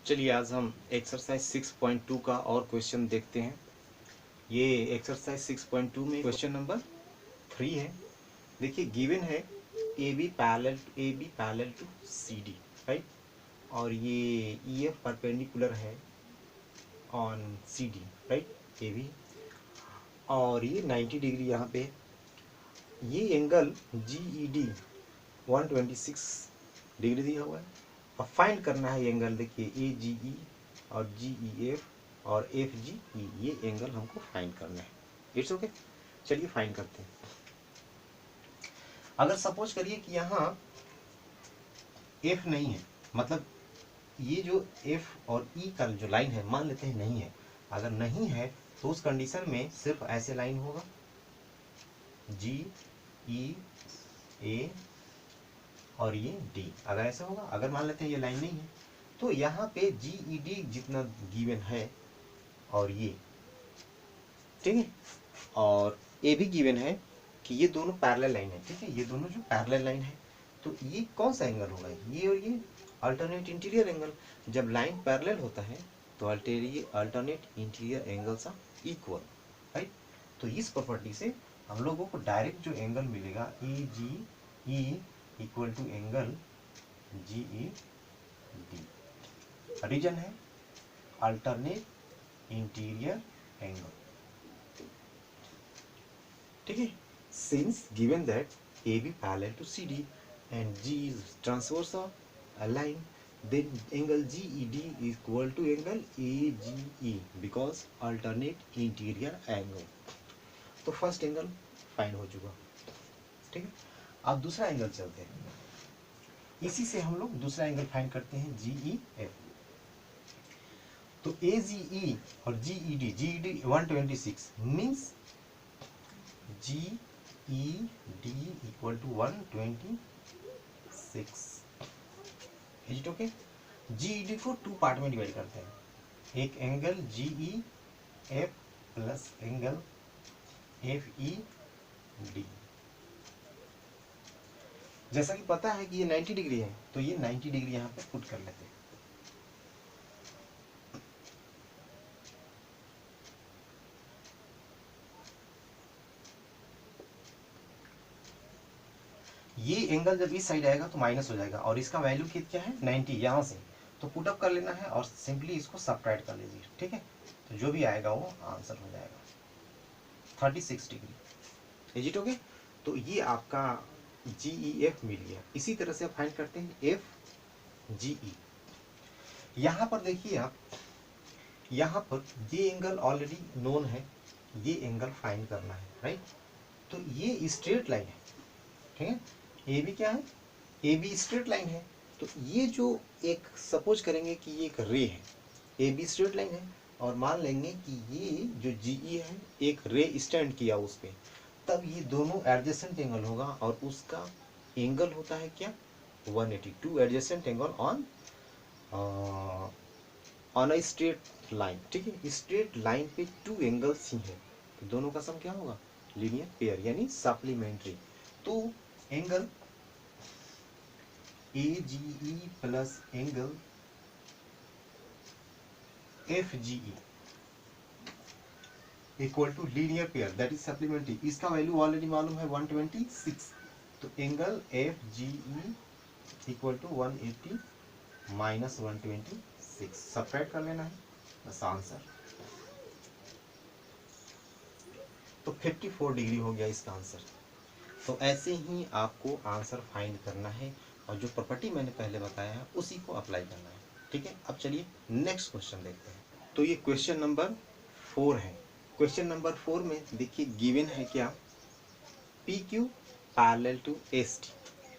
चलिए आज हम एक्सरसाइज 6.2 का और क्वेश्चन देखते हैं। ये एक्सरसाइज 6.2 में क्वेश्चन नंबर 3 है। देखिए गिवन है A B parallel to C D, right. और ये ई एफ परपेंडिकुलर है on C D, right, A B. और ये 90 डिग्री यहाँ पे, ये angle G E D 126 degree दिया हुआ है। अब फाइंड करना है एंगल, देखिए ए जी ई और जी ई एफ और एफ जी ई, ये एंगल हमको फाइंड करना है। इट्स ओके, चलिए फाइंड करते हैं। अगर सपोज करिए कि यहाँ एफ नहीं है, मतलब ये जो एफ और ई का जो लाइन है, मान लेते हैं नहीं है। अगर नहीं है तो उस कंडीशन में सिर्फ ऐसे लाइन होगा, जी ई ए और ये डी। अगर ऐसा होगा, अगर मान लेते हैं ये लाइन नहीं है, तो यहाँ पे जी ई डी जितना गिवन है और ये, ठीक है, और ए भी गिवन है कि ये दोनों पैरेलल लाइन है, ठीक है, ये दोनों जो पैरेलल लाइन है, तो ये कौन सा एंगल होगा, ये और ये अल्टरनेट इंटीरियर एंगल। जब लाइन पैरेलल होता है तो alternate interior angles are equal, right. तो इस प्रॉपर्टी से हम लोगों को डायरेक्ट जो एंगल मिलेगा A G E equal to angle G E D. Reason है अल्टरनेट इंटीरियर एंगल, ठीक है। Since given that A B parallel to C D and G is transversal of a line, then angle GED is equal to angle AGE because alternate interior angle। तो first angle find हो चुका, ठीक है। अब दूसरा angle चलते हैं, इसी से हम लोग दूसरा एंगल फाइंड करते हैं GEF। तो AGE और GED 126 means GED equal to 126। Is it okay. GED को टू पार्ट में डिवाइड करते हैं, एक angle GE F plus angle F E D. जैसा कि पता है कि ये 90 डिग्री है, तो ये 90 डिग्री यहाँ पे पुट कर लेते हैं। ये एंगल जब इस साइड आएगा तो माइनस हो जाएगा, और इसका वैल्यू क्या है 90, यहाँ से तो पुट अप कर लेना है और सिंपली इसको सबट्रैक्ट कर लीजिए, ठीक है। तो जो भी आएगा वो आंसर हो जाएगा 36 डिग्री। Is it okay. तो ये आपका GEF मिल गया। इसी तरह से आप फाइंड करते हैं FGE। यहाँ पर देखिए आप, यहाँ पर ये एंगल ऑलरेडी नोन है, ये एंगल फाइंड करना है, राइट। तो ये स्ट्रेट लाइन है, ठीक है। ए बी क्या है, ए बी स्ट्रेट लाइन है। तो ये जो एक सपोज करेंगे कि ये एक रे है, ए बी स्ट्रेट लाइन है, और मान लेंगे कि ये जो GE है एक रे स्टैंड किया उस पर, तब ये दोनों एडजेसेंट एंगल होगा, और उसका एंगल होता है क्या 182 adjacent angle on a straight line, ठीक है। स्ट्रेट लाइन पे टू एंगल्स ही है, तो दोनों का सम क्या होगा लीनियर पेयर यानी सप्लीमेंट्री। तो angle AGE plus angle FGE equal to linear pair that is supplementary. इसका वैल्यू ऑलरेडी मालूम है 126। तो angle FGE equal to 180 minus 126, subtract कर लेना है, बस आंसर। तो 54 डिग्री हो गया इसका आंसर। तो ऐसे ही आपको आंसर फाइंड करना है, और जो प्रॉपर्टी मैंने पहले बताया है उसी को अप्लाई करना है, ठीक है। अब चलिए नेक्स्ट क्वेश्चन देखते हैं। तो ये क्वेश्चन नंबर 4 है। क्वेश्चन नंबर 4 में देखिए गिवन है क्या, PQ parallel to ST,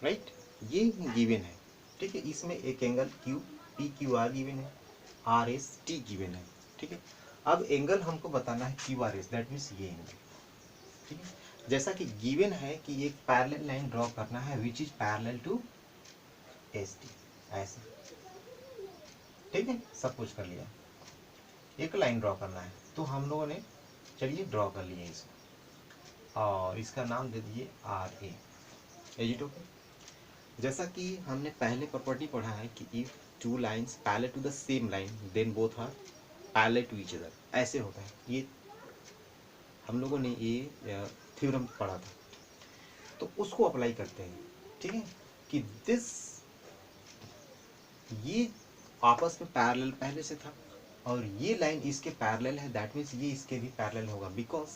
right, ये गिवन है, ठीक है। इसमें एक एंगल PQR गिवन है, RST गिवन है, ठीक है। अब एंगल हमको बताना है QRS, दैट मीन्स ये एंगल, ठीक है। जैसा कि गिवन है कि एक पैरेलल लाइन ड्रॉ करना है which is parallel to ST, ऐसे, ठीक है। सब कुछ कर लिया, एक लाइन ड्रॉ करना है, तो हम लोगों ने चलिए ड्रॉ कर लिए इसको, और इसका नाम दे दिए RA। Agit okay. जैसा कि हमने पहले प्रॉपर्टी पढ़ा है कि if two lines parallel to the same line then both are parallel to each other, ऐसे होता है। ये हम लोगों ने ये थ्योरम पढ़ा था, तो उसको अप्लाई करते हैं, ठीक है, कि दिस ये आपस में पैरेलल पहले से था और ये लाइन इसके पैरेलल है, दैट मीन्स ये इसके भी पैरेलल होगा, because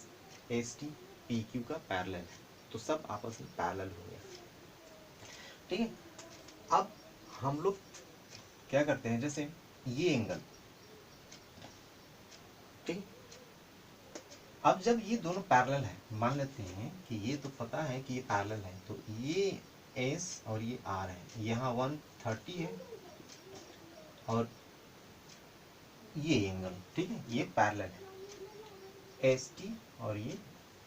S T P Q का पैरेलल है, तो सब आपस में पैरेलल हो गया, ठीक है। अब हम लोग क्या करते हैं, जैसे ये एंगल, ठीक है, अब जब ये दोनों पैरेलल है, मान लेते हैं कि ये तो पता है कि ये पैरेलल है, तो ये एस और ये आर है, यहाँ 130 है और ये एंगल, ठीक है, ये पैरेलल है, एस टी और ये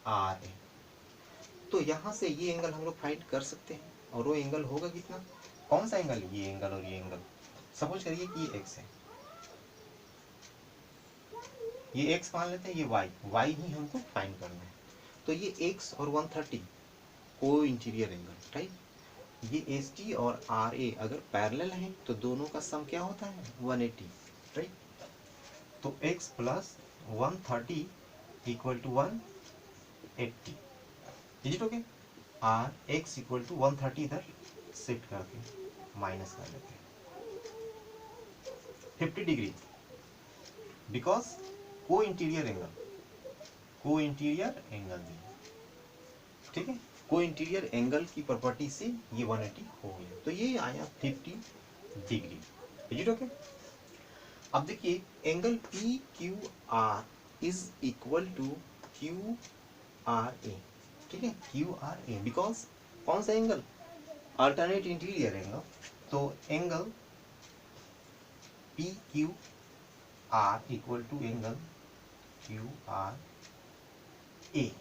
आर है, तो यहाँ से ये एंगल हम लोग फाइंड कर सकते हैं, और वो एंगल होगा कितना, कौन सा एंगल, ये एंगल और ये एंगल, सपोज करिए कि ये एक्स है, ये एक्स मान लेते हैं, ये वाई ही हमको फाइंड करना है, तो ये एक्स और 130 को इंटीरियर एंगल, राइट, ये एस टी और आर ए अगर पैरेलल है तो दोनों का सम क्या होता है 180, राइट, तो x plus 130 equal to 180, is it okay, or x equal to 130 इधर शिफ्ट करके माइनस कर लेते हैं 50 डिग्री, बिकॉज को इंटीरियर एंगल भी, ठीक है, को इंटीरियर एंगल की प्रॉपर्टी से ये 180 हो गया, तो ये आया 50 डिग्री, इज इट ओके। अब देखिए angle P Q R is equal to Q R A, ठीक है, क्यू आर ए, बिकॉज कौन सा एंगल, अल्टरनेट इंटीरियर एंगल, तो angle P Q R equal to angle Q R A,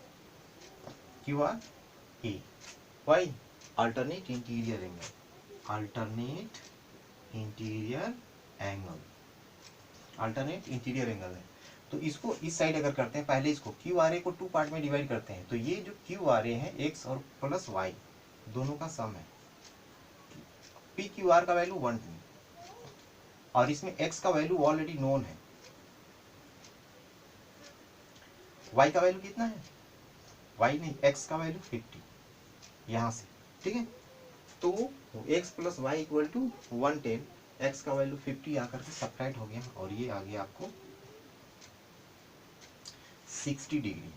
Q R A, why, alternate interior angle है, तो इसको इस side अगर करते हैं, पहले इसको क्यू आर ए को 2 पार्ट में डिवाइड करते हैं, तो ये जो क्यू आर ए है एक्स और प्लस वाई दोनों का सम है, पी क्यू आर का वैल्यू 1 और इसमें एक्स का वैल्यू ऑलरेडी नोन है, वाई का वैल्यू कितना है, वाई नहीं एक्स का वैल्यू 50 यहाँ से, ठीक है, तो x plus Y equal to 110, x का वैल्यू 50 आकर के सब्ट्रैक्ट हो गया और ये आ गया आपको 60 डिग्री,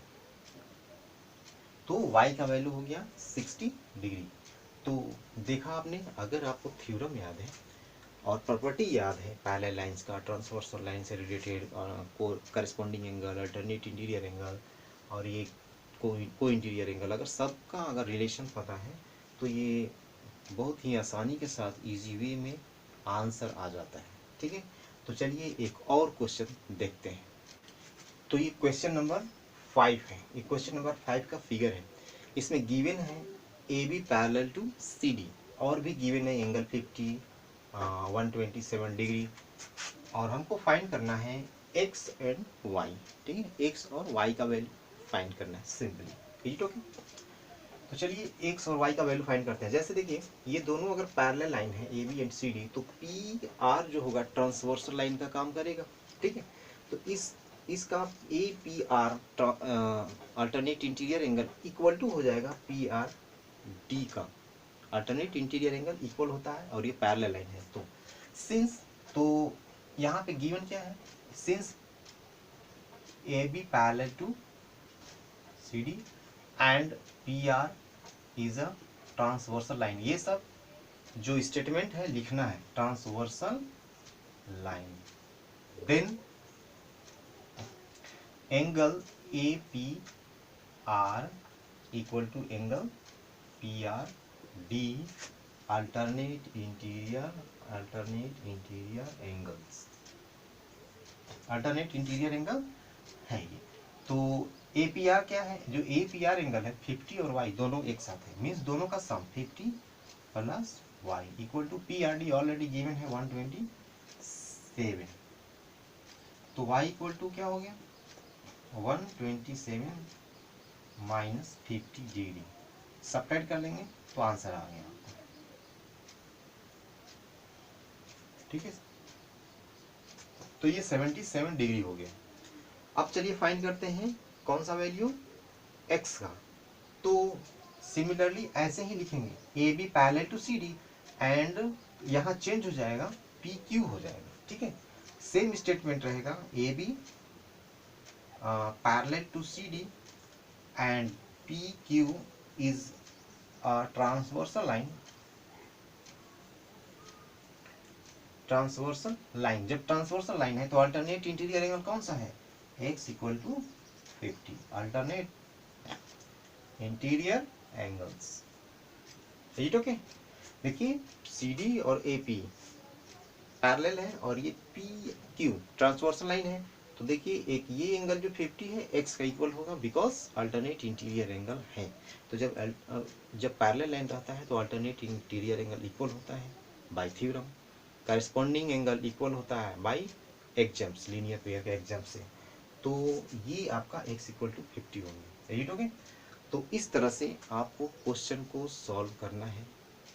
तो y का वैल्यू हो गया 60 डिग्री। तो देखा आपने, अगर आपको थ्योरम याद है और प्रॉपर्टी याद है पैरेलल लाइंस का, ट्रांसवर्सल लाइन से related corresponding angle, alternate interior angle और ये को इंटीरियर एंगल, अगर सबका अगर रिलेशन पता है तो ये बहुत ही आसानी के साथ इजी वे में आंसर आ जाता है, ठीक है। तो चलिए एक और क्वेश्चन देखते हैं, तो ये क्वेश्चन नंबर 5 है, ये क्वेश्चन नंबर 5 का फिगर है, इसमें गिवन है A B parallel to C D, और भी गिवन है एंगल 50 127 डिग्री, और हमको फाइंड करना है एक्स एंड वाई, ठीक है, एक्स और वाई का वैल्यू फाइंड करना है सिंपली, इज इट ओके। तो चलिए एक्स और वाई का वैल्यू फाइंड करते हैं। जैसे देखिए ये दोनों अगर पैरेलल लाइन है A B and C D, तो पी आर जो होगा ट्रांसवर्सल लाइन का काम करेगा, ठीक है, तो इसका A P R alternate interior angle equal to हो जाएगा पी आर डी का, अल्टरनेट इंटीरियर एंगल इक्वल होता है और ये पैरेलल लाइन है, तो सिंस, तो यहाँ पे गिवन क्या है, since A B parallel to C D and P R is a transversal line, ये सब जो स्टेटमेंट है लिखना है, transversal line, then angle A P R equal to angle P R D alternate interior angles, alternate interior angle है ये। तो ए P are क्या है, जो ए पी आर एंगल है 50 और वाई दोनों एक साथ है, मीन्स दोनों का sum 50 plus Y equal to P R D already given है 127, तो वाई इक्वल टू क्या हो गया 127 माइनस 50 डिग्री, सब्ट्रैक्ट कर लेंगे तो आंसर आ गया, ठीक है, तो ये 77 डिग्री हो गया। अब चलिए फाइंड करते हैं कौन सा वैल्यू, x का। तो सिमिलरली ऐसे ही लिखेंगे A B parallel to C D, and यहाँ चेंज हो जाएगा पी क्यू हो जाएगा, ठीक है। सेम स्टेटमेंट रहेगा A B parallel to C D and P Q is transversal line, transversal line. जब ट्रांसवर्सल लाइन है तो अल्टरनेट इंटीरियर एंगल कौन सा है, x equal to 50, alternate interior angles. Right, okay. देखिए CD और AP पैरेलल है और ये PQ ट्रांसवर्सल लाइन है, तो देखिए एक ये एंगल जो 50 है x का इक्वल होगा बिकॉज अल्टरनेट इंटीरियर एंगल है। तो जब पैरेलल लाइन रहता है तो अल्टरनेट इंटीरियर एंगल इक्वल होता है bye theorem, corresponding angle equal होता है बाय एग्जाम्स, लीनियर पेयर के एग्जाम से। तो ये आपका x इक्वल टू 50 होंगे। Right, okay. तो इस तरह से आपको क्वेश्चन को सॉल्व करना है।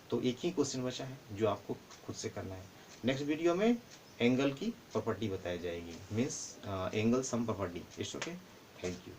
तो एक ही क्वेश्चन बचा है जो आपको खुद से करना है। नेक्स्ट वीडियो में एंगल की प्रॉपर्टी बताई जाएगी, means angle sum property. It's okay, thank you.